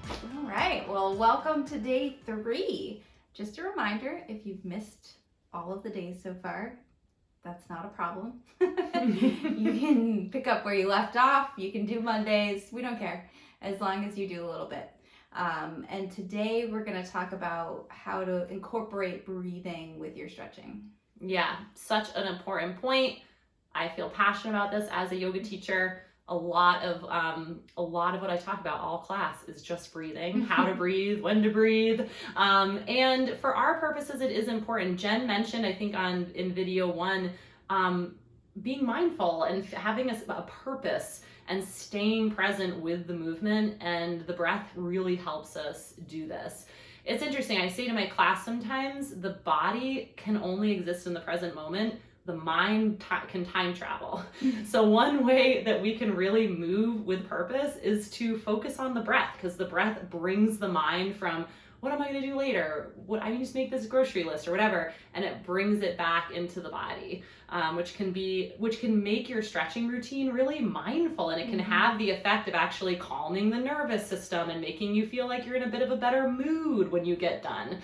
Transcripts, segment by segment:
All right, well, welcome to day 3. Just a reminder, if you've missed all of the days so far, that's not a problem. You can pick up where you left off. You can do Mondays. We don't care, as long as you do a little bit. And today we're going to talk about how to incorporate breathing with your stretching. Yeah, such an important point. I feel passionate about this as a yoga teacher. A lot of what I talk about all class is just breathing, how to breathe, when to breathe. And for our purposes, it is important. Jen mentioned, I think in video 1, being mindful and having a purpose and staying present with the movement, and the breath really helps us do this. It's interesting. I say to my class sometimes, the body can only exist in the present moment. The mind can time travel. So one way that we can really move with purpose is to focus on the breath, because the breath brings the mind from, what am I going to do later? What I need to make this grocery list or whatever, and it brings it back into the body, which can make your stretching routine really mindful, and it can have the effect of actually calming the nervous system and making you feel like you're in a bit of a better mood when you get done.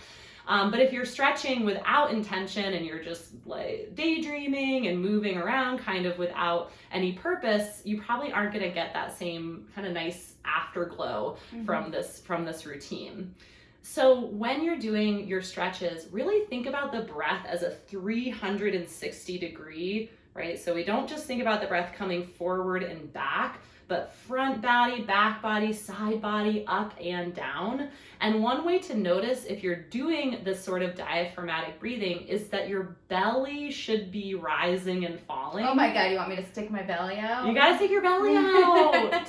But if you're stretching without intention and you're just like daydreaming and moving around kind of without any purpose, you probably aren't going to get that same kind of nice afterglow from this routine. So when you're doing your stretches, really think about the breath as a 360-degree, right? So we don't just think about the breath coming forward and back, but front body, back body, side body, up and down. And one way to notice if you're doing this sort of diaphragmatic breathing is that your belly should be rising and falling. Oh my God, you want me to stick my belly out? You gotta stick your belly out.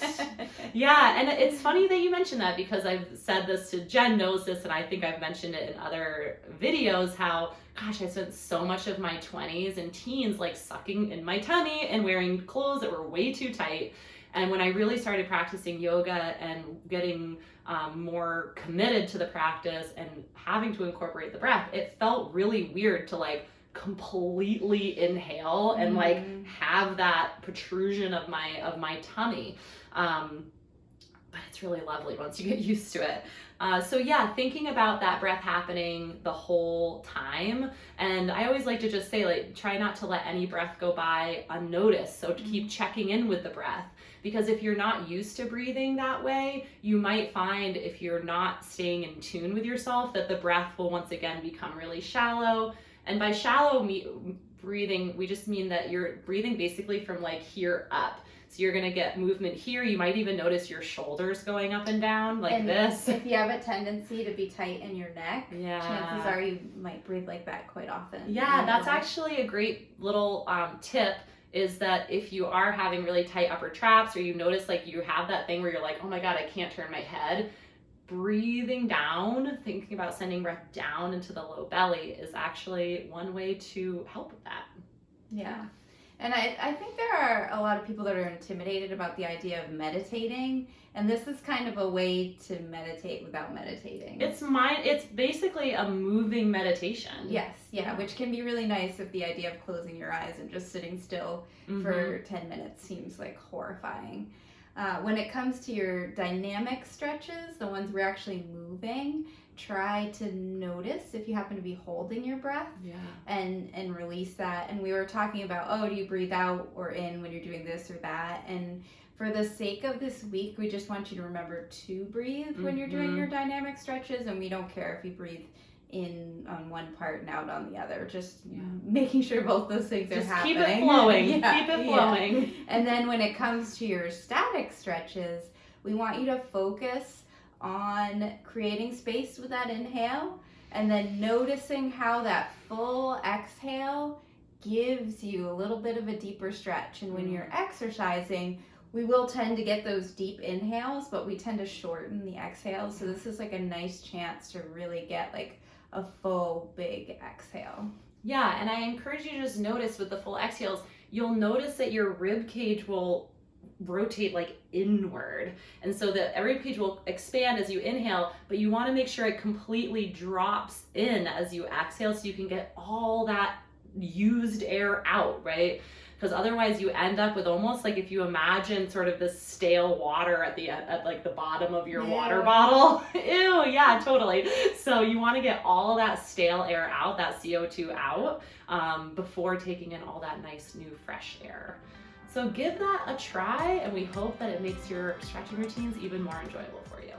Yeah, and it's funny that you mentioned that, because I've said this to Jen, knows this, and I think I've mentioned it in other videos, how gosh, I spent so much of my 20s and teens like sucking in my tummy and wearing clothes that were way too tight. And when I really started practicing yoga and getting more committed to the practice and having to incorporate the breath, it felt really weird to like completely inhale and like have that protrusion of my tummy. But it's really lovely once you get used to it. So yeah, thinking about that breath happening the whole time. And I always like to just say, like, try not to let any breath go by unnoticed. So to keep checking in with the breath, because if you're not used to breathing that way, you might find, if you're not staying in tune with yourself, that the breath will once again become really shallow. And by shallow breathing, we just mean that you're breathing basically from like here up. So you're gonna get movement here. You might even notice your shoulders going up and down like this. If you have a tendency to be tight in your neck, chances are you might breathe like that quite often. Yeah, that's actually a great little tip, is that if you are having really tight upper traps, or you notice like you have that thing where you're like, oh my God, I can't turn my head, breathing down, thinking about sending breath down into the low belly is actually one way to help with that. Yeah. And I think there are a lot of people that are intimidated about the idea of meditating, and this is kind of a way to meditate without meditating. It's basically a moving meditation. Yes, yeah, which can be really nice if the idea of closing your eyes and just sitting still for 10 minutes seems like horrifying. When it comes to your dynamic stretches, the ones where you're actually moving, try to notice if you happen to be holding your breath and release that. And we were talking about, do you breathe out or in when you're doing this or that? And for the sake of this week, we just want you to remember to breathe when you're doing your dynamic stretches, and we don't care if you breathe in on one part and out on the other, just making sure both those things are happening. Keep it flowing. Keep it flowing. Yeah. And then when it comes to your static stretches, we want you to focus on creating space with that inhale, and then noticing how that full exhale gives you a little bit of a deeper stretch. And when you're exercising, we will tend to get those deep inhales, but we tend to shorten the exhales. So this is like a nice chance to really get like a full big exhale. Yeah, and I encourage you to just notice with the full exhales, you'll notice that your rib cage will rotate like inward, and so the rib cage will expand as you inhale, but you want to make sure it completely drops in as you exhale, so you can get all that used air out, right? because otherwise you end up with almost like, if you imagine sort of this stale water at like the bottom of your water bottle. Ew, yeah, totally. So you want to get all of that stale air out, that CO2 out, before taking in all that nice new fresh air. So give that a try, and we hope that it makes your stretching routines even more enjoyable for you.